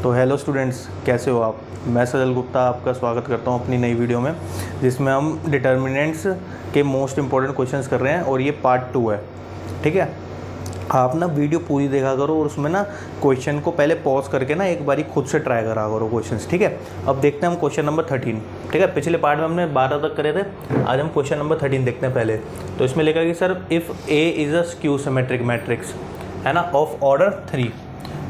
तो hello students, कैसे हो आप। मैं सजल गुप्ता आपका स्वागत करता हूं अपनी नई वीडियो में, जिसमें हम डिटर्मिनेंट्स के मोस्ट इंपॉर्टेंट क्वेश्चंस कर रहे हैं और ये पार्ट 2 है। ठीक है, आप ना वीडियो पूरी देखा करो और उसमें ना क्वेश्चन को पहले पॉज करके ना एक बारी खुद से ट्राई करा करो क्वेश्चंस। ठीक है, अब देखते हैं हम क्वेश्चन नंबर 13। ठीक है, पिछले पार्ट में हमने 12 तक करे थे, आज हम क्वेश्चन नंबर 13 देखते हैं पहले। तो इसमें लिखा कि sir if A is a skew symmetric matrix, है ना, of order 3,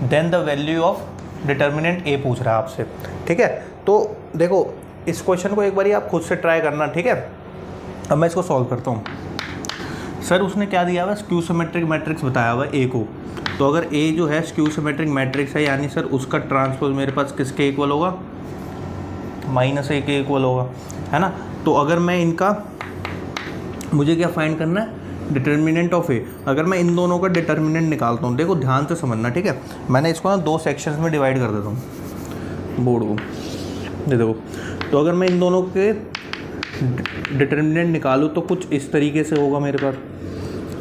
then the value of determinant A पूछ रहा है आपसे। ठीक है, तो देखो इस क्वेश्चन को एक बारी आप खुद से ट्राई करना। ठीक है, अब मैं इसको सॉल्व करता हूँ। सर उसने क्या दिया हुआ है, स्क्यू सिमेट्रिक मैट्रिक्स बताया हुआ है ए को। तो अगर ए जो है स्क्यू सिमेट्रिक मैट्रिक्स है, यानी सर उसका ट्रांसपोज मेरे पास किसके इक्वल होगा, -a के इक्वल होगा, है ना। तो अगर मैं इनका, मुझे क्या फाइंड करना है, डिटर्मिनेंट ऑफ ए। अगर मैं इन दोनों का डिटर्मिनेंट निकालता हूँ, देखो ध्यान से समझना। ठीक है, मैंने इसको ना 2 सेक्शंस में डिवाइड कर देता हूँ बोर्ड को, ये देखो। तो अगर मैं इन दोनों के डिटर्मिनेंट निकालूँ तो कुछ इस तरीके से होगा मेरे पास।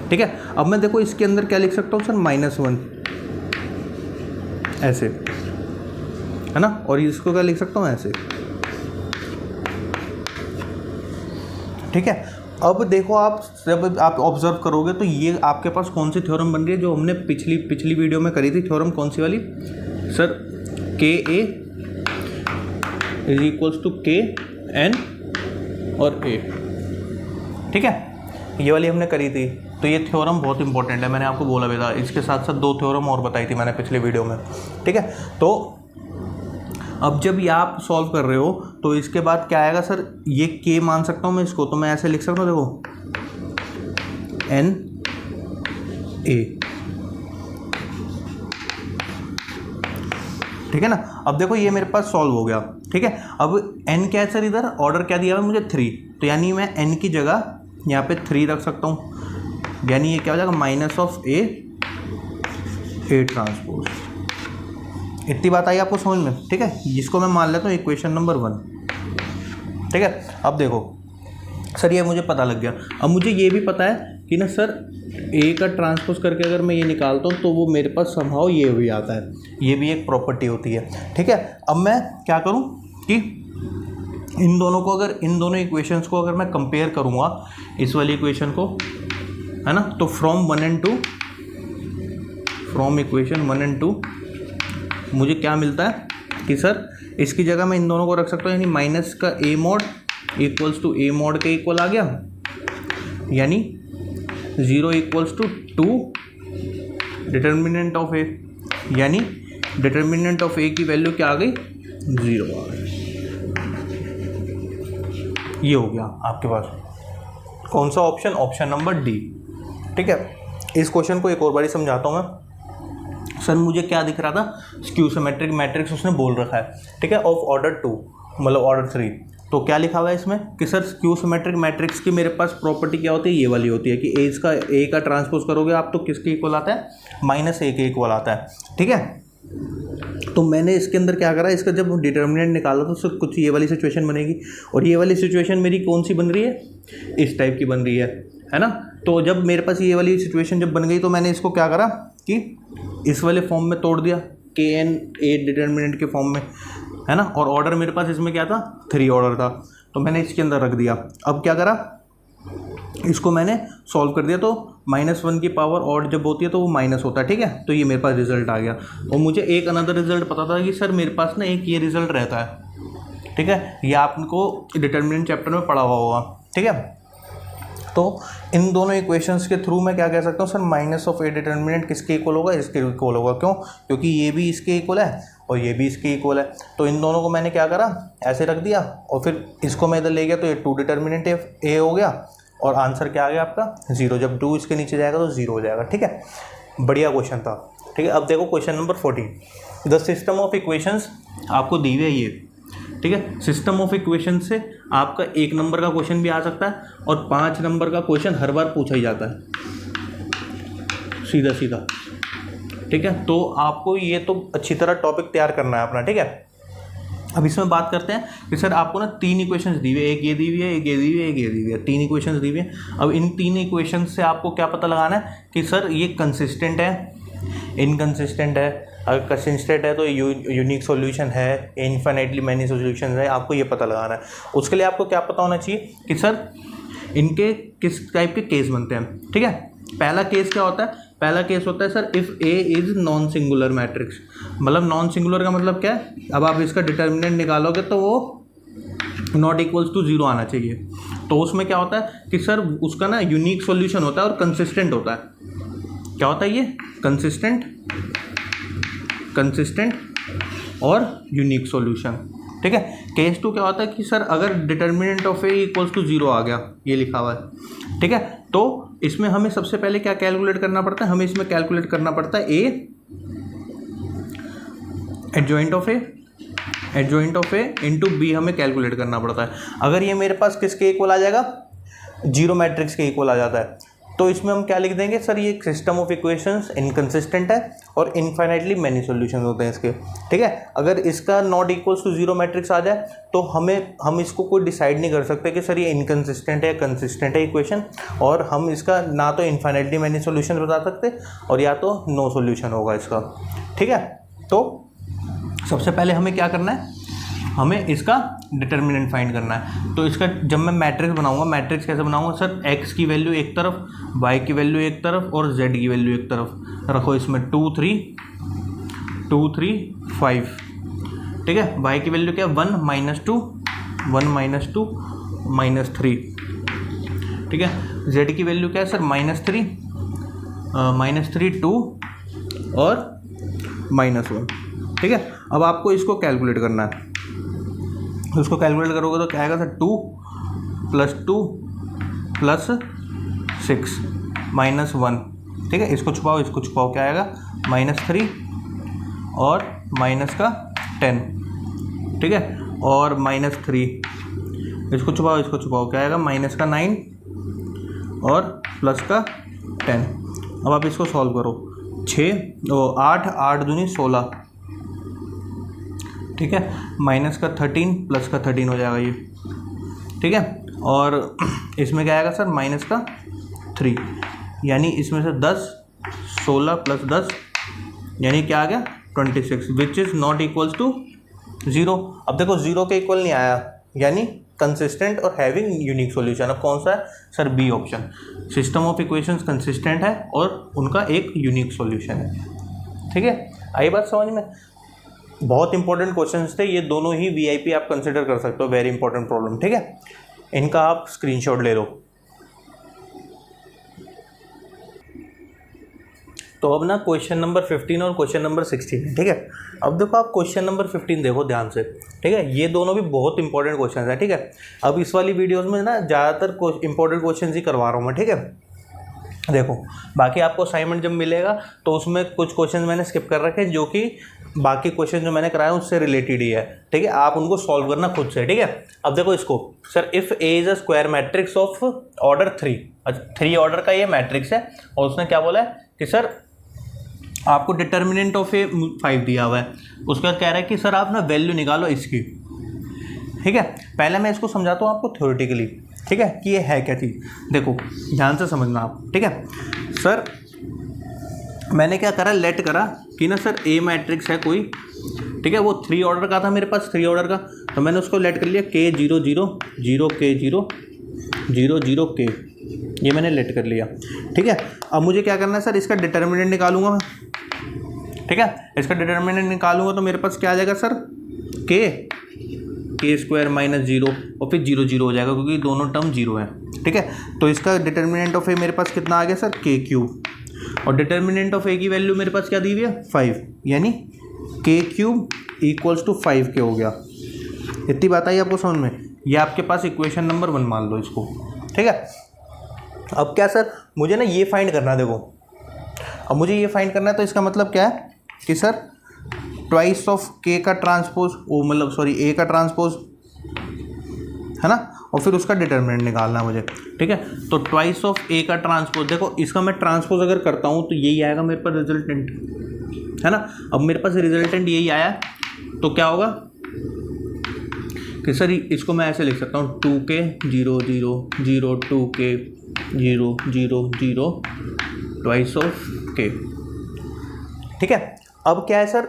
ठीक है, अब मैं देखो इसके अंदर क्या लिख सकता हूँ सर, -1 ऐसे, है ना, और इसको क्या लिख सकता हूँ ऐसे। ठीक है, अब देखो आप जब आप ऑब्जर्व करोगे तो ये आपके पास कौन सी थ्योरम बन रही है, जो हमने पिछली वीडियो में करी थी थ्योरम, कौन सी वाली सर, के ए इज इक्वल्स टू के एन और ए। ठीक है, ये वाली हमने करी थी। तो ये थ्योरम बहुत इंपॉर्टेंट है, मैंने आपको बोला भी था। इसके साथ साथ 2 थ्योरम और बताई थी मैंने पिछले वीडियो में। ठीक है, तो अब जब ये आप सॉल्व कर रहे हो तो इसके बाद क्या आएगा सर, ये के मान सकता हूँ मैं इसको, तो मैं ऐसे लिख सकता हूँ, देखो एन ए। ठीक है ना, अब देखो ये मेरे पास सॉल्व हो गया। ठीक है, अब n क्या है सर, इधर ऑर्डर क्या दिया है मुझे 3, तो यानी मैं n की जगह यहाँ पे 3 रख सकता हूँ, यानी ये क्या हो जाएगा, -a ट्रांसपोज। इतनी बात आई आपको समझ में। ठीक है, जिसको मैं मान लेता हूँ इक्वेशन नंबर 1। ठीक है, अब देखो सर ये मुझे पता लग गया। अब मुझे ये भी पता है कि ना सर ए का ट्रांसपोज करके अगर मैं ये निकालता हूँ तो वो मेरे पास संभव ये भी आता है, ये भी एक प्रॉपर्टी होती है। ठीक है, अब मैं क्या करूँ कि इन दोनों को, अगर इन दोनों इक्वेशंस को अगर मैं कंपेयर करूँगा, इस वाली इक्वेशन को, है ना, तो फ्रॉम इक्वेशन 1 and 2 मुझे क्या मिलता है कि सर इसकी जगह मैं इन दोनों को रख सकता हूँ, यानी माइनस का a mod equals to a mod के इक्वल आ गया, यानी 0 equals to 2 determinant of a, यानी डिटर्मिनेंट ऑफ a की वैल्यू क्या आ गई, 0 आ गई। ये हो गया आपके पास कौन सा ऑप्शन, ऑप्शन नंबर डी। ठीक है, इस क्वेश्चन को एक और बारी समझाता हूँ मैं। सर मुझे क्या दिख रहा था, स्क्यू सिमेट्रिक मैट्रिक्स उसने बोल रखा है। ठीक है, ऑफ ऑर्डर 2 मतलब ऑर्डर 3। तो क्या लिखा हुआ है इसमें कि सर स्क्यू सिमेट्रिक मैट्रिक्स की मेरे पास प्रॉपर्टी क्या होती है, ये वाली होती है कि ए का ट्रांसपोज करोगे आप तो किसके इक्वल आता है, -a के इक्वल आता है। ठीक है, तो मैंने इसके अंदर क्या करा, इसका जब डिटर्मिनेंट निकाला तो सर कुछ ये वाली सिचुएशन बनेगी, और ये वाली सिचुएशन मेरी कौन सी बन रही है, इस टाइप की बन रही है ना। तो जब मेरे पास ये वाली सिचुएशन जब बन गई तो मैंने इसको क्या करा कि इस वाले फॉर्म में तोड़ दिया, के एन ए डिटर्मिनेंट के फॉर्म में, है ना, और ऑर्डर मेरे पास इसमें क्या था, 3 ऑर्डर था, तो मैंने इसके अंदर रख दिया। अब क्या करा, इसको मैंने सॉल्व कर दिया, तो -1 की पावर ऑड जब होती है तो वो माइनस होता है। ठीक है, तो ये मेरे पास रिजल्ट आ गया। और मुझे एक अनदर रिजल्ट पता था कि सर मेरे पास ना एक ये रिजल्ट रहता है। ठीक है, ये आपको डिटर्मिनेंट चैप्टर में पढ़ा हुआ होगा। ठीक है, तो इन दोनों इक्वेशंस के थ्रू मैं क्या कह सकता हूँ सर, -a डिटर्मिनेंट किसके इक्वल होगा, इसके इक्वल होगा। क्यों, क्योंकि ये भी इसके इक्वल है और ये भी इसके इक्वल है। तो इन दोनों को मैंने क्या करा, ऐसे रख दिया, और फिर इसको मैं इधर ले गया तो ये 2 डिटर्मिनेंट ए हो गया, और आंसर क्या आ गया आपका 0। जब 2 इसके नीचे जाएगा तो 0 हो जाएगा। ठीक है, बढ़िया क्वेश्चन था। ठीक है, अब देखो question number 14, the system of equations आपको दी हुई है ये। ठीक है, सिस्टम ऑफ इक्वेशन से आपका 1 नंबर का क्वेश्चन भी आ सकता है और 5 नंबर का क्वेश्चन हर बार पूछा ही जाता है, सीधा सीधा। ठीक है, तो आपको ये तो अच्छी तरह टॉपिक तैयार करना है अपना। ठीक है, अब इसमें बात करते हैं कि सर आपको ना 3 इक्वेशंस दी हुई है, एक ये दी हुई है, एक ये दी हुई है, एक ये दी हुई है, 3 इक्वेशंस दी हुई है। अब इन 3 इक्वेशंस से आपको क्या पता लगाना है कि सर ये कंसिस्टेंट है, इनकंसिस्टेंट है, अगर कंसिस्टेंट है तो यूनिक सॉल्यूशन है, इन्फिनिटली मैनी सॉल्यूशन है, आपको ये पता लगाना है। उसके लिए आपको क्या पता होना चाहिए कि सर इनके किस टाइप के केस बनते हैं, ठीक है। पहला केस क्या होता है, पहला केस होता है sir if A is non singular matrix, मतलब नॉन सिंगुलर का मतलब क्या है, अब आप इसका डिटर्मिनेंट निकालोगे तो वो नॉट इक्वल्स टू 0 आना चाहिए। तो उसमें क्या होता है कि सर उसका ना यूनिक सॉल्यूशन होता है और कंसिस्टेंट होता है। क्या होता है ये, कंसिस्टेंट और यूनिक सॉल्यूशन, ठीक है। केस 2 क्या होता है कि सर अगर determinant of A equals to 0 आ गया, ये लिखा हुआ है, ठीक है। तो इसमें हमें सबसे पहले क्या कैलकुलेट करना पड़ता है, हमें इसमें कैलकुलेट करना पड़ता है A adjoint of A into B हमें कैलकुलेट करना पड़ता है। अगर ये मेरे पास किसके इक्वल आ जाएगा, 0 मैट्रिक्स के इक्वल आ जाता है, तो इसमें हम क्या लिख देंगे सर, ये एक सिस्टम ऑफ इक्वेशंस इनकंसिस्टेंट है और इनफाइनाइटली मैनी सॉल्यूशंस होते हैं इसके, ठीक है। अगर इसका नॉट इक्वल्स टू 0 मैट्रिक्स आ जाए तो हम इसको कोई डिसाइड नहीं कर सकते कि सर ये इनकंसिस्टेंट है कंसिस्टेंट है इक्वेशन, और हम इसका ना तो इनफाइनाइटली मैनी सॉल्यूशन बता सकते और या तो नो सॉल्यूशन होगा इसका, ठीक है। तो सबसे पहले हमें क्या करना है, हमें इसका डिटर्मिनेंट फाइंड करना है। तो इसका जब मैं मैट्रिक्स बनाऊंगा, मैट्रिक्स कैसे बनाऊंगा सर, x की वैल्यू एक तरफ, y की वैल्यू एक तरफ और z की वैल्यू एक तरफ रखो। इसमें 2 3 5, ठीक है। y की वैल्यू क्या है, 1 -2 -3, ठीक है। z की वैल्यू क्या है सर, -3 2 और -1, ठीक है। अब आपको इसको कैलकुलेट करना है, उसको कैलकुलेट करोगे तो क्या आएगा सर, 2 + 2 + 6 -1, ठीक है। इसको छुपाओ क्या आएगा, -3 और माइनस का 10, ठीक है, और -3 इसको छुपाओ क्या आएगा, -9 और प्लस का 10। अब आप इसको सॉल्व करो, 8 दूनी 16, ठीक है, माइनस का 13 प्लस का 13 हो जाएगा ये, ठीक है। और इसमें क्या आएगा सर, माइनस का 3, यानी इसमें से 10 16 + 10 यानी क्या आ गया 26, which is not equals to 0। अब देखो 0 के इक्वल नहीं आया, यानी कंसिस्टेंट और हैविंग यूनिक सॉल्यूशन। अब कौन सा है sir, B option, system of equations consistent है और उनका एक यूनिक सॉल्यूशन है, ठीक है। आई बात समझ में। बहुत इंपॉर्टेंट क्वेश्चंस थे ये दोनों ही, वीआईपी आप कंसिडर कर सकते हो, वेरी इंपॉर्टेंट प्रॉब्लम, ठीक है। इनका आप स्क्रीनशॉट ले लो। तो अब ना क्वेश्चन नंबर 15 और क्वेश्चन नंबर 16 है, ठीक है। अब देखो आप क्वेश्चन नंबर 15 देखो ध्यान से, ठीक है। ये दोनों भी बहुत इंपॉर्टेंट क्वेश्चन है, ठीक है। अब इस वाली वीडियोस में ना ज़्यादातर इंपॉर्टेंट क्वेश्चन ही करवा रहा हूँ मैं, ठीक है। देखो बाकी आपको असाइनमेंट जब मिलेगा तो उसमें कुछ क्वेश्चन मैंने स्किप कर रखे हैं जो कि बाकी क्वेश्चन जो मैंने कराया उससे रिलेटेड ही है, ठीक है। आप उनको सॉल्व करना खुद से, ठीक है। अब देखो इसको, sir if A is a square matrix of order 3, 3 order का ये मैट्रिक्स है, और उसने क्या बोला है कि सर आपको डिटर्मिनेंट ऑफ ए 5 दिया हुआ है, उसका कह रहा है कि सर आप ना वैल्यू निकालो इसकी, ठीक है। पहले मैं इसको समझाता हूँ आपको थ्योरेटिकली, ठीक है, कि ये है क्या चीज़। देखो ध्यान से समझना आप, ठीक है। सर मैंने क्या करा, लेट करा कि ना सर ए मैट्रिक्स है कोई, ठीक है, वो 3 ऑर्डर का था मेरे पास, 3 ऑर्डर का, तो मैंने उसको लेट कर लिया K0 0 0 K0 0 0 K, ये मैंने लेट कर लिया, ठीक है। अब मुझे क्या करना है सर, इसका डिटर्मिनेंट निकालूंगा मैं, ठीक है। इसका डिटर्मिनेंट निकालूंगा तो मेरे पास क्या आ जाएगा सर, K² -0 और फिर 0 0 हो जाएगा क्योंकि दोनों टर्म 0 है, ठीक है। तो इसका डिटर्मिनेंट ऑफ ए मेरे पास कितना आ गया सर, K3, और डिटर्मिनेंट ऑफ ए की वैल्यू मेरे पास क्या दी हुई है 5, यानी K3 = 5K हो गया। इतनी बात आई आपको समझ में, ये आपके पास इक्वेशन नंबर 1 मान लो इसको, ठीक है। अब क्या सर, मुझे ना ये फाइंड करना है, देखो अब मुझे ये फाइंड करना है, तो इसका मतलब क्या है कि सर ट्वाइस ऑफ K का ट्रांसपोज, ओ मतलब सॉरी A का ट्रांसपोज है ना, और फिर उसका डिटर्मिनेंट निकालना है मुझे, ठीक है। तो ट्वाइस ऑफ A का ट्रांसपोज, देखो इसका मैं ट्रांसपोज अगर करता हूँ तो यही आएगा मेरे पास रिजल्टेंट, है ना। अब मेरे पास रिजल्टेंट यही आया, तो क्या होगा कि सर इसको मैं ऐसे लिख सकता हूँ 2K 0 0 0 2K 0 0 0 twice of K, ठीक है। अब क्या है सर,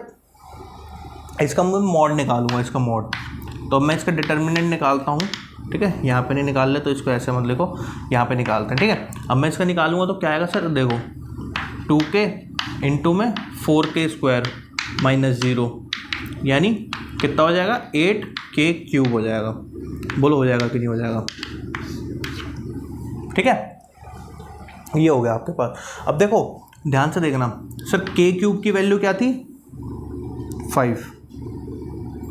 इसका मैं मॉड निकालूंगा, इसका मॉड। तो अब मैं इसका डिटर्मिनेंट निकालता हूँ, ठीक है। यहाँ पे नहीं निकाल ले तो इसको ऐसे मत लिखो, यहाँ पे निकालते हैं, ठीक है। अब मैं इसका निकालूंगा तो क्या आएगा सर, देखो 2k इंटू में 4k स्क्वायर माइनस 0, यानी कितना हो जाएगा, 8k क्यूब हो जाएगा। बोलो हो जाएगा कि नहीं हो जाएगा, ठीक है। ये हो गया आपके पास। अब देखो ध्यान से देखना सर, k क्यूब की वैल्यू क्या थी, 5,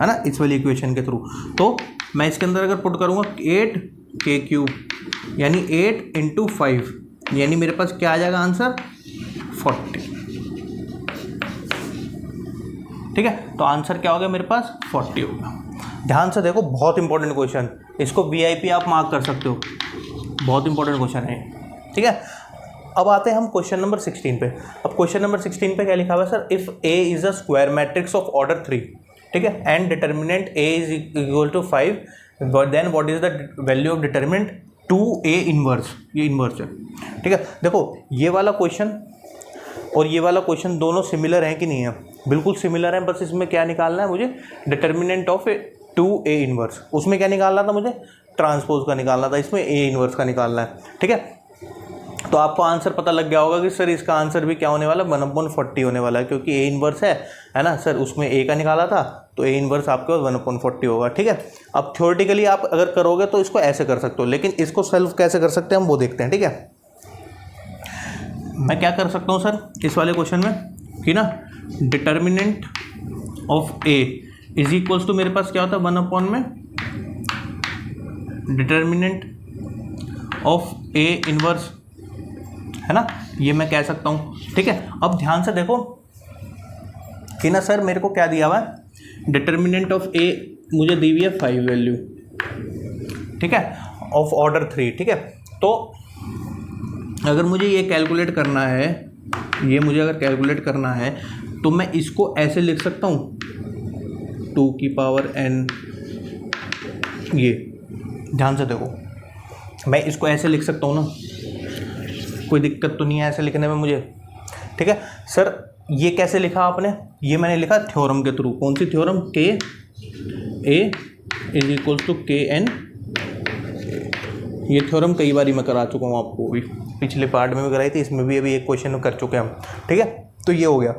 है ना, इस वाली इक्वेशन के थ्रू। तो मैं इसके अंदर अगर पुट करूँगा 8k क्यूब यानी 8 इंटू 5, यानी मेरे पास क्या आ जाएगा आंसर, 40, ठीक है। तो आंसर क्या हो गया मेरे पास, 40 हो गया। ध्यान से देखो, बहुत इंपॉर्टेंट क्वेश्चन, इसको VIP आप मार्क कर सकते हो, बहुत इंपॉर्टेंट क्वेश्चन है, ठीक है। अब आते हैं हम क्वेश्चन नंबर 16 पे। अब क्वेश्चन नंबर 16 पे क्या लिखा हुआ है sir, if A is a square matrix of order 3, ठीक है, and determinant A is equal to 5, then what is the value of determinant 2A inverse, ये इनवर्स है, ठीक है। देखो ये वाला क्वेश्चन और ये वाला क्वेश्चन दोनों सिमिलर हैं कि नहीं है, बिल्कुल सिमिलर हैं। बस इसमें क्या निकालना है मुझे, डिटर्मिनेंट ऑफ 2A इनवर्स। उसमें क्या निकालना था मुझे, ट्रांसपोज का निकालना था, इसमें A इनवर्स का निकालना है, ठीक है। तो आपको आंसर पता लग गया होगा कि सर इसका आंसर भी क्या होने वाला है, 1/40 होने वाला है, क्योंकि A इनवर्स है ना सर, उसमें A का निकाला था तो A इनवर्स आपके पास 1/40 होगा, ठीक है। अब थ्योरेटिकली आप अगर करोगे तो इसको ऐसे कर सकते हो, लेकिन इसको सॉल्व कैसे कर सकते हैं हम वो देखते हैं, ठीक है। मैं क्या कर सकता हूँ सर इस वाले क्वेश्चन में कि ना, determinant of A is equals to मेरे पास क्या होता है, 1 में डिटर्मिनेंट ऑफ A इनवर्स, है ना, ये मैं कह सकता हूँ, ठीक है। अब ध्यान से देखो कि ना सर मेरे को क्या दिया हुआ है, डिटर्मिनेंट ऑफ A मुझे दी हुई है 5 वैल्यू, ठीक है, ऑफ ऑर्डर 3, ठीक है। तो अगर मुझे ये कैलकुलेट करना है, ये मुझे अगर कैलकुलेट करना है तो मैं इसको ऐसे लिख सकता हूँ, 2 की पावर n, ये ध्यान से देखो मैं इसको ऐसे लिख सकता हूँ ना, कोई दिक्कत तो नहीं है ऐसे लिखने में मुझे, ठीक है। सर ये कैसे लिखा आपने, ये मैंने लिखा थ्योरम के थ्रू। कौन सी थ्योरम, के ए इज इक्वल टू के एन। ये थ्योरम कई बार मैं करा चुका हूँ आपको, भी पिछले पार्ट में भी कराई थी, इसमें भी अभी एक क्वेश्चन कर चुके हैं हम, ठीक है। तो ये हो गया।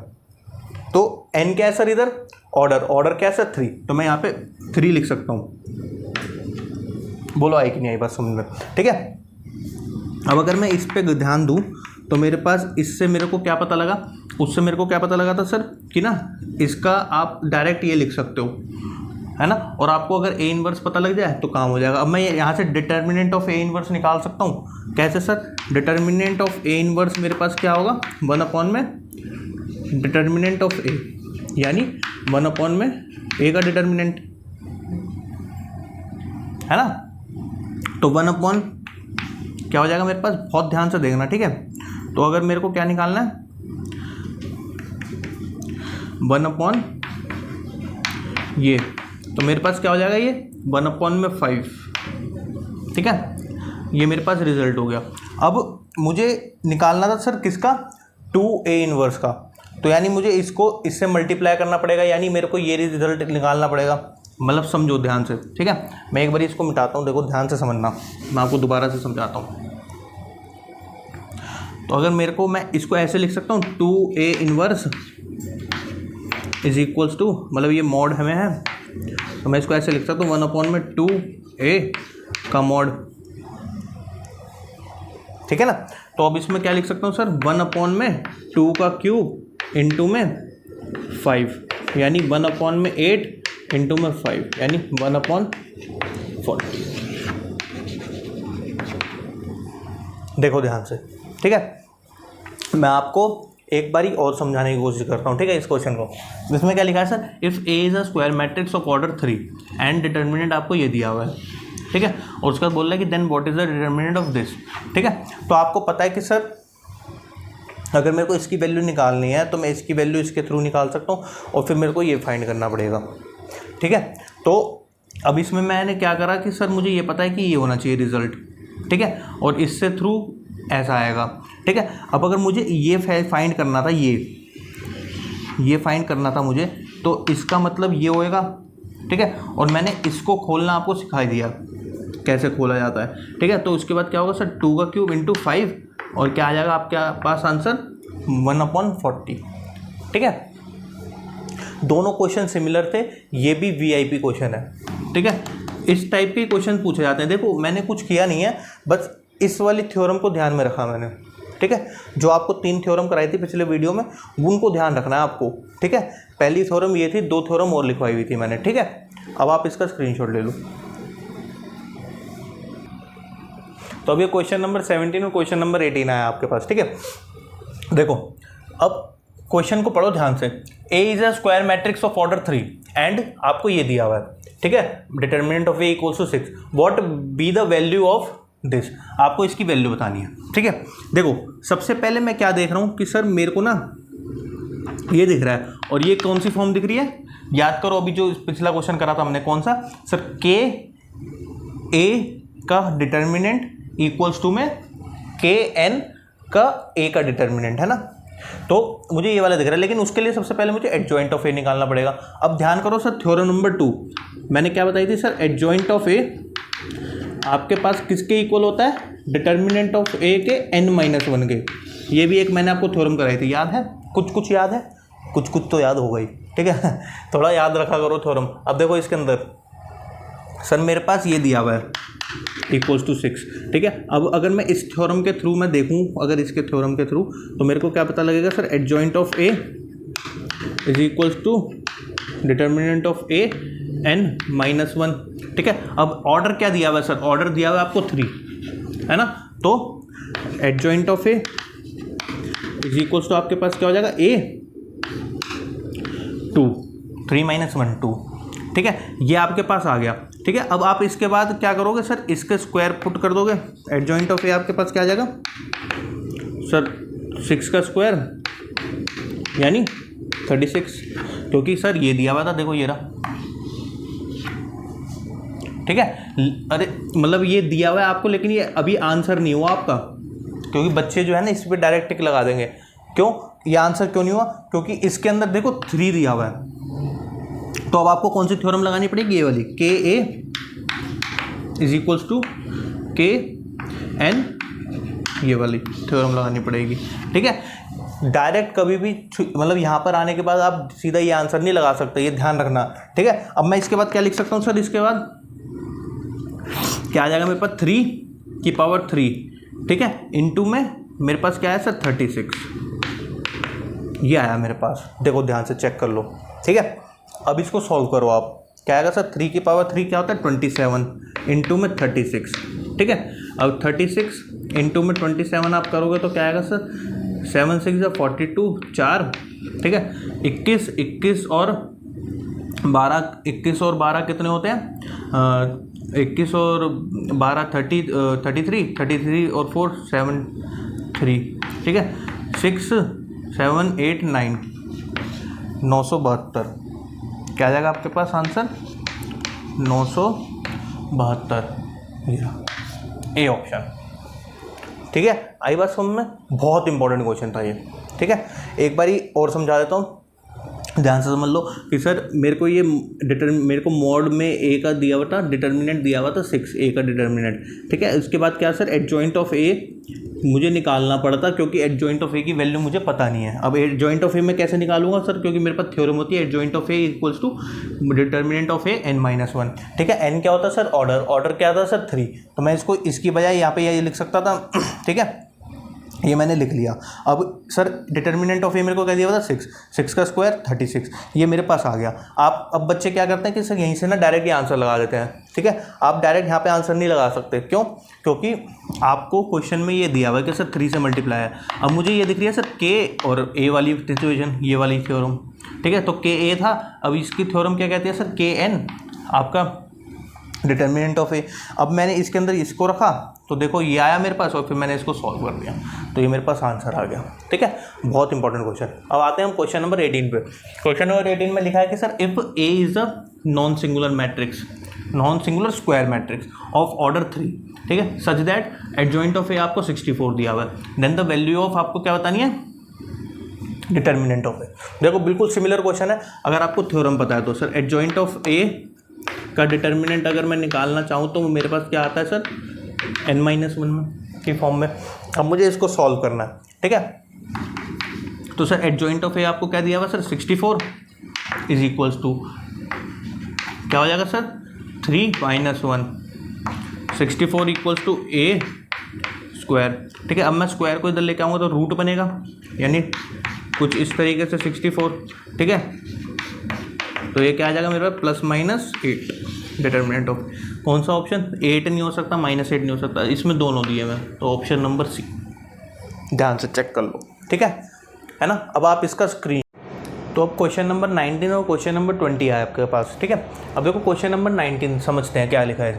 तो एन क्या है सर इधर, ऑर्डर क्या है सर, 3, तो मैं यहाँ पे 3 लिख सकता हूँ। बोलो आई कि नहीं आई बात समझ में, ठीक है। अब अगर मैं इस पे ध्यान दूँ तो मेरे पास इससे मेरे को क्या पता लगा, उससे मेरे को क्या पता लगा था सर कि ना इसका आप डायरेक्ट ये लिख सकते हो, है ना। और आपको अगर A इनवर्स पता लग जाए तो काम हो जाएगा। अब मैं यहाँ से डिटर्मिनेंट ऑफ A इनवर्स निकाल सकता हूँ, कैसे sir, determinant of A inverse मेरे पास क्या होगा, 1 में डिटर्मिनेंट ऑफ A, यानी 1 में A का डिटर्मिनेंट, है ना। तो 1 क्या हो जाएगा मेरे पास, बहुत ध्यान से देखना, ठीक है। तो अगर मेरे को क्या निकालना है, 1 ये, तो मेरे पास क्या हो जाएगा, ये 1 में 5, ठीक है। ये मेरे पास रिजल्ट हो गया। अब मुझे निकालना था सर किसका, 2A इनवर्स का। तो यानी मुझे इसको इससे मल्टीप्लाई करना पड़ेगा, यानी मेरे को ये रिजल्ट निकालना पड़ेगा। मतलब समझो ध्यान से, ठीक है। मैं एक बार इसको मिटाता हूँ, देखो ध्यान से समझना, मैं आपको दोबारा से समझाता हूँ। तो अगर मेरे को, मैं इसको ऐसे लिख सकता हूँ, 2A inverse is equals to, मतलब ये मॉड हमें है, तो मैं इसको ऐसे लिख सकता हूँ 1 में 2A का मॉड, ठीक है ना। तो अब इसमें क्या लिख सकता हूँ सर, 1 में 2 का क्यूब इंटू में 5, यानी 1 में 8 इंटू में 5, यानी 1/40। देखो ध्यान से, ठीक है। मैं आपको एक बारी और समझाने की कोशिश करता हूँ, ठीक है, इस क्वेश्चन को। इसमें क्या लिखा है sir, if A is a square matrix of order 3 and determinant आपको ये दिया हुआ है, ठीक है। और उसके बाद बोल रहा है कि then what is the determinant of this, ठीक है। तो आपको पता है कि सर अगर मेरे को इसकी वैल्यू निकालनी है तो मैं इसकी वैल्यू इसके थ्रू निकाल सकता हूँ, और फिर मेरे को ये फाइंड करना पड़ेगा, ठीक है। तो अब इसमें मैंने क्या करा कि सर मुझे ये पता है कि ये होना चाहिए रिजल्ट, ठीक है, और इससे थ्रू ऐसा आएगा, ठीक है। अब अगर मुझे ये फाइंड करना था, ये ये फाइंड करना था मुझे, तो इसका मतलब ये होएगा, ठीक है। और मैंने इसको खोलना आपको सिखा दिया कैसे खोला जाता है, ठीक है। तो उसके बाद क्या होगा सर, 2 का क्यूब इंटू 5 और क्या आ जाएगा आपके पास आंसर 1/40, ठीक है। दोनों क्वेश्चन सिमिलर थे, ये भी वीआईपी क्वेश्चन है, ठीक है। इस टाइप के क्वेश्चन पूछे जाते हैं। देखो मैंने कुछ किया नहीं है, बस इस वाली थ्योरम को ध्यान में रखा मैंने, ठीक है। जो आपको 3 थ्योरम कराई थी पिछले वीडियो में, उनको ध्यान रखना है आपको, ठीक है। पहली थ्योरम ये थी, 2 थ्योरम और लिखवाई हुई थी मैंने, ठीक है। अब आप इसका स्क्रीनशॉट ले लो। तो अब ये क्वेश्चन नंबर 17 और क्वेश्चन नंबर 18 आया आपके पास, ठीक है। देखो अब क्वेश्चन को पढ़ो ध्यान से। A is a square matrix of order 3 and आपको ये दिया हुआ है, ठीक है। Determinant of A equals to 6, what be the value of this, आपको इसकी वैल्यू बतानी है, ठीक है। देखो सबसे पहले मैं क्या देख रहा हूँ कि सर मेरे को ना ये दिख रहा है, और ये कौन सी फॉर्म दिख रही है, याद करो अभी जो पिछला क्वेश्चन करा था हमने, कौन सा सर, के ए का डिटर्मिनेंट इक्वल्स टू में के एन का ए का डिटर्मिनेंट है ना। तो मुझे ये वाला दिख रहा है, लेकिन उसके लिए सबसे पहले मुझे एडजॉइंट ऑफ ए निकालना पड़ेगा। अब ध्यान करो सर, थ्योरम नंबर 2 मैंने क्या बताई थी सर, एडजॉइंट ऑफ ए आपके पास किसके इक्वल होता है, डिटर्मिनेंट ऑफ ए के n-1 के। ये भी एक मैंने आपको थ्योरम कराई थी, याद है, कुछ याद है, कुछ तो याद हो गई, ठीक है। थोड़ा याद रखा करो थ्योरम। अब देखो इसके अंदर सर मेरे पास ये दिया हुआ है इक्वल्स टू 6, ठीक है। अब अगर मैं इस थ्योरम के थ्रू मैं देखूं, अगर इसके थ्योरम के थ्रू, तो मेरे को क्या पता लगेगा sir, adjoint of A is equals to determinant of A n-1, ठीक है। अब ऑर्डर क्या दिया हुआ है सर, ऑर्डर दिया हुआ है आपको 3, है ना। तो adjoint of A is equals to आपके पास क्या हो जाएगा, ए 2, 3-1 2, ठीक है। ये आपके पास आ गया, ठीक है। अब आप इसके बाद क्या करोगे सर, इसके स्क्वायर पुट कर दोगे, एडजॉइंट ऑफ ए आपके पास क्या आ जाएगा सर, 6 का स्क्वायर यानी 36, क्योंकि सर ये दिया हुआ था, देखो ये रहा, ठीक है। अरे मतलब ये दिया हुआ है आपको, लेकिन ये अभी आंसर नहीं हुआ आपका, क्योंकि बच्चे जो है ना इस पर डायरेक्ट टिक लगा देंगे। क्यों ये आंसर क्यों नहीं हुआ, क्योंकि इसके अंदर देखो 3 दिया हुआ है। तो अब आपको कौन सी थ्योरम लगानी पड़ेगी, ये वाली, के ए इज इक्वल्स टू के एन, ये वाली थ्योरम लगानी पड़ेगी, ठीक है। डायरेक्ट कभी भी मतलब यहाँ पर आने के बाद आप सीधा ये आंसर नहीं लगा सकते, ये ध्यान रखना, ठीक है। अब मैं इसके बाद क्या लिख सकता हूँ सर, इसके बाद क्या आ जाएगा मेरे पास 3 की पावर 3, ठीक है, इनटू में मेरे पास क्या है सर 36, ये आया मेरे पास, देखो ध्यान से चेक कर लो, ठीक है। अब इसको सॉल्व करो आप, क्या आएगा सर, 3 की पावर 3 क्या होता है 27 इंटू में 36, ठीक है। अब 36 इंटू में 27 आप करोगे तो क्या आएगा सर, 7 6 42 4, ठीक है। 21 और 12 कितने होते हैं, 21 और 12 33 और 4 7 3, ठीक है। 6 7 8 9 972, क्या आ जाएगा आपके पास आंसर 972, ए ऑप्शन, ठीक है। आई बात समझ में, बहुत इंपॉर्टेंट क्वेश्चन था ये, ठीक है। एक बारी और समझा देता हूँ, ध्यान से समझ लो कि सर मेरे को मॉड में ए का दिया हुआ था, डिटर्मिनेंट दिया हुआ था 6, ए का डिटर्मिनेंट, ठीक है। उसके बाद क्या सर, एडजॉइंट ऑफ ए मुझे निकालना पड़ता, क्योंकि एडजॉइंट ऑफ ए की वैल्यू मुझे पता नहीं है। अब एडजॉइंट ऑफ ए मैं कैसे निकालूंगा सर, क्योंकि मेरे पास थ्योरम होती है adjoint of A equals to determinant of A n-1, ठीक है। n क्या होता है सर, ऑर्डर क्या था सर 3, तो मैं इसको इसकी बजाय यहाँ पे ये लिख सकता था, ठीक है, ये मैंने लिख लिया। अब सर डिटर्मिनेंट ऑफ ए मेरे को क्या दिया हुआ था 6 का स्क्वायर 36, ये मेरे पास आ गया। आप अब बच्चे क्या करते हैं कि सर यहीं से ना डायरेक्ट ये आंसर लगा देते हैं, ठीक है। आप डायरेक्ट यहाँ पे आंसर नहीं लगा सकते, क्यों, क्योंकि आपको क्वेश्चन में ये दिया हुआ है कि सर 3 से मल्टीप्लाई है। अब मुझे ये दिख रही है सर के और ए वाली सिचुएशन, ये वाली थ्योरम, ठीक है। तो के ए था, अब इसकी थ्योरम क्या कहती है सर, के एन आपका डिटर्मिनेंट ऑफ ए। अब मैंने इसके अंदर इसको रखा तो देखो ये आया मेरे पास, और फिर मैंने इसको सॉल्व कर दिया, तो ये मेरे पास आंसर आ गया, ठीक है। बहुत इंपॉर्टेंट क्वेश्चन। अब आते हैं हम क्वेश्चन नंबर 18 पे। क्वेश्चन नंबर 18 में लिखा है कि sir if A is a non singular square matrix of order 3, ठीक है, सच दैट एडजॉइंट ऑफ ए आपको 64 दिया हुआ है, देन द वैल्यू ऑफ आपको क्या बतानी है, डिटर्मिनेंट ऑफ ए। देखो बिल्कुल सिमिलर क्वेश्चन है। अगर आपको थ्योरम पता है तो सर एडजॉइंट ऑफ ए का डिटर्मिनेंट अगर मैं निकालना चाहूँ तो मेरे पास क्या आता है सर, n-1 में की फॉर्म में। अब मुझे इसको सॉल्व करना है, ठीक है। तो सर एडजॉइंट ऑफ ए आपको क्या दिया हुआ सर, 64 इज इक्वल्स टू क्या हो जाएगा सर, 3-1। 64 इक्वल्स टू ए स्क्वायर, ठीक है। अब मैं स्क्वायर को इधर लेके आऊँगा तो रूट बनेगा, यानी कुछ इस तरीके से 64, ठीक है। तो ये क्या आ जाएगा मेरे पास, +-8 डिटर्मिनेंट ऑफ कौन सा ऑप्शन, 8 नहीं हो सकता, -8 नहीं हो सकता, इसमें दोनों दिए हुए हैं, तो ऑप्शन नंबर सी। ध्यान से चेक कर लो, ठीक है ना। अब आप इसका स्क्रीन, तो अब क्वेश्चन नंबर 19 और क्वेश्चन नंबर 20 है आपके पास, ठीक है। अब देखो क्वेश्चन नंबर 19 समझते हैं क्या लिखा है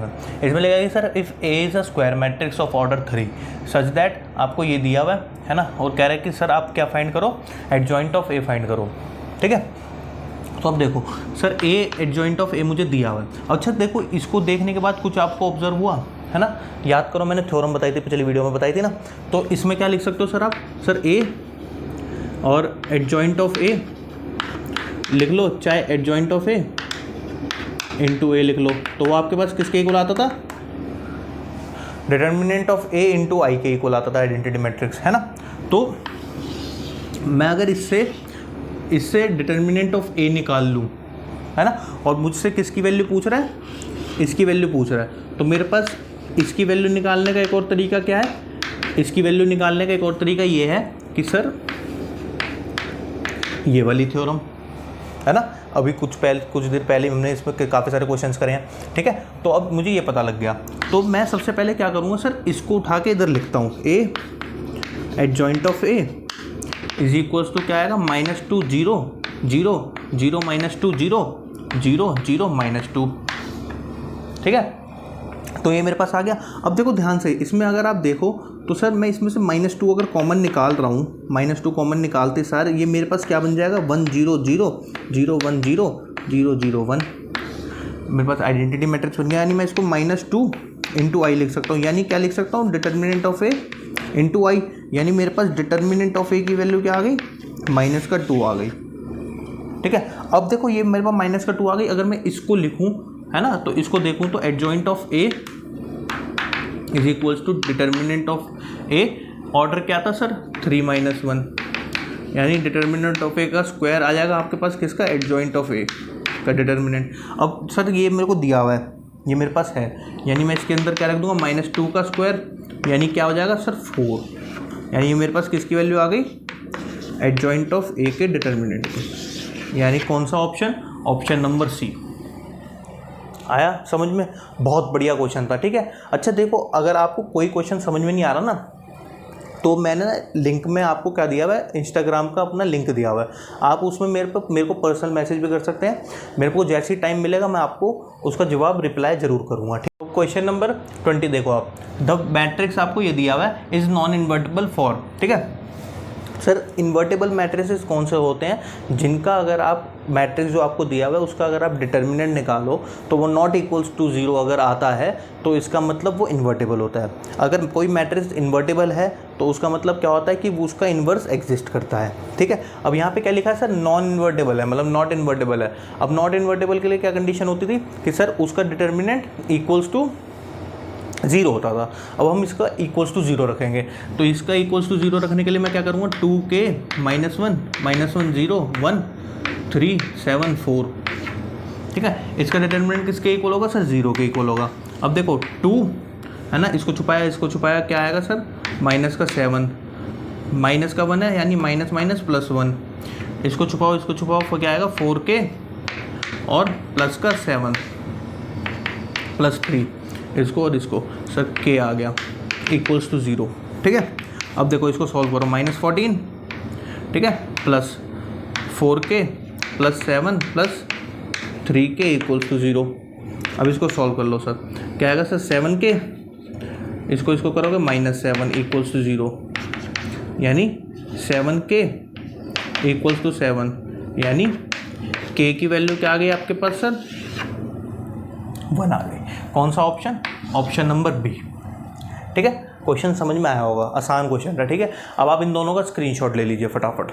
इसमें लिखा है कि sir if A is a square matrix of order 3 such that, आपको ये दिया हुआ है ना, और कह रहा है कि सर आप क्या फाइंड करो, एडजॉइंट ऑफ ए फाइंड करो, ठीक है। तो अब देखो सर ए एडजॉइंट ऑफ ए मुझे दिया हुआ है। अच्छा देखो इसको देखने के बाद कुछ आपको ऑब्जर्व हुआ है ना, याद करो मैंने थ्योरम बताई थी पिछली वीडियो में बताई थी ना। तो इसमें क्या लिख सकते हो सर आप, सर ए और एडजॉइंट ऑफ ए लिख लो, चाहे एडजॉइंट ऑफ ए इंटू ए लिख लो, तो वो आपके पास किसके इक्वल आता था, डिटर्मिनेंट ऑफ ए इंटू आई के इक्वल आता था, आइडेंटिटी मैट्रिक्स, है ना। तो मैं अगर इससे डिटर्मिनेंट ऑफ ए निकाल लूँ, है ना, और मुझसे किसकी वैल्यू पूछ रहा है, इसकी वैल्यू पूछ रहा है, तो मेरे पास इसकी वैल्यू निकालने का एक और तरीका क्या है, इसकी वैल्यू निकालने का एक और तरीका ये है कि सर ये वाली थ्योरम, है ना, अभी कुछ देर पहले हमने इसमें काफ़ी सारे क्वेश्चंस करे हैं, ठीक है। तो अब मुझे ये पता लग गया, तो मैं सबसे पहले क्या करूँगा सर, इसको उठा के इधर लिखता हूँ, A adjoint of A is equals to क्या आएगा, -2 0 0 0 -2 0 0 0 -2, ठीक है। तो ये मेरे पास आ गया। अब देखो ध्यान से, इसमें अगर आप देखो तो सर मैं इसमें से -2 अगर कॉमन निकाल रहा हूँ, -2 कॉमन निकालते सर ये मेरे पास क्या बन जाएगा, 1 0 0 0 1 0 0 0 1, मेरे पास आइडेंटिटी मैट्रिक्स बन गया। यानी मैं इसको -2 इंटू आई लिख सकता हूँ, यानी क्या लिख सकता हूँ, डिटर्मिनेंट ऑफ ए इंटू आई, यानी मेरे पास डिटर्मिनेंट ऑफ ए की वैल्यू क्या आ गई, -2 आ गई, ठीक है। अब देखो ये मेरे पास -2 आ गई, अगर मैं इसको लिखूँ, है ना, तो इसको देखूँ तो adjoint of A is equals to determinant of A, order क्या था सर 3-1, यानी डिटर्मिनेंट ऑफ ए का स्क्वायर आ जाएगा आपके पास किसका, एडजॉइंट ऑफ ए का डिटर्मिनेंट। अब सर ये मेरे को दिया हुआ है, ये मेरे पास है, यानी मैं इसके अंदर क्या रख दूंगा, -2 का स्क्वायर, यानी क्या हो जाएगा सर 4, यानी ये मेरे पास किसकी वैल्यू आ गई, एडजॉइंट ऑफ ए के डिटर्मिनेंट की, यानी कौन सा ऑप्शन, ऑप्शन नंबर सी। आया समझ में, बहुत बढ़िया क्वेश्चन था, ठीक है। अच्छा देखो अगर आपको कोई क्वेश्चन समझ में नहीं आ रहा ना, तो मैंने लिंक में आपको क्या दिया हुआ है, इंस्टाग्राम का अपना लिंक दिया हुआ है, आप उसमें मेरे को पर्सनल मैसेज भी कर सकते हैं, मेरे को जैसे ही टाइम मिलेगा मैं आपको उसका जवाब रिप्लाई जरूर करूँगा, ठीक है। क्वेश्चन नंबर 20 देखो आप, द मैट्रिक्स आपको ये दिया हुआ है इज़ नॉन इन्वर्टेबल फॉर, ठीक है। सर इन्वर्टेबल मैट्रिसेस कौन से होते हैं, जिनका अगर आप मैट्रिक्स जो आपको दिया हुआ है उसका अगर आप डिटर्मिनेंट निकालो तो वो नॉट इक्वल्स टू 0 अगर आता है तो इसका मतलब वो इन्वर्टेबल होता है। अगर कोई मैट्रिक्स इन्वर्टेबल है तो उसका मतलब क्या होता है कि वो उसका इन्वर्स एग्जिस्ट करता है, ठीक है। अब यहाँ पे क्या लिखा है सर, नॉन इन्वर्टेबल है, मतलब नॉट इन्वर्टेबल है। अब नॉट इन्वर्टेबल के लिए क्या कंडीशन होती थी कि सर उसका डिटर्मिनेंट इक्वल्स टू 0 होता था। अब हम इसका इक्वल्स टू 0 रखेंगे, तो इसका इक्वल्स टू 0 रखने के लिए मैं क्या करूँगा, 2k -1 -1 0 1 3 7 4, ठीक है। इसका डिटर्मिनेंट किसके इक्वल होगा सर, 0 के इक्वल होगा। अब देखो 2 है ना, इसको छुपाया क्या आएगा सर, -7 माइनस का 1 है, यानी -+1, इसको छुपाओ फिर क्या आएगा 4k और प्लस का 7 +3, इसको और इसको सर k आ गया इक्वल्स टू 0, ठीक है। अब देखो इसको सॉल्व करो, -14, ठीक है, plus 4k plus 7 plus 3k equals to 0। अब इसको सॉल्व कर लो सर, क्या आएगा सर 7k, इसको करोगे -7 इक्वल्स टू 0, यानी 7k इक्वल्स टू 7, यानी k की वैल्यू क्या आ गई आपके पास सर, 1 आ गई। कौन सा ऑप्शन, ऑप्शन नंबर बी, ठीक है। क्वेश्चन समझ में आया होगा, आसान क्वेश्चन था, ठीक है। अब आप इन दोनों का स्क्रीनशॉट ले लीजिए फटाफट।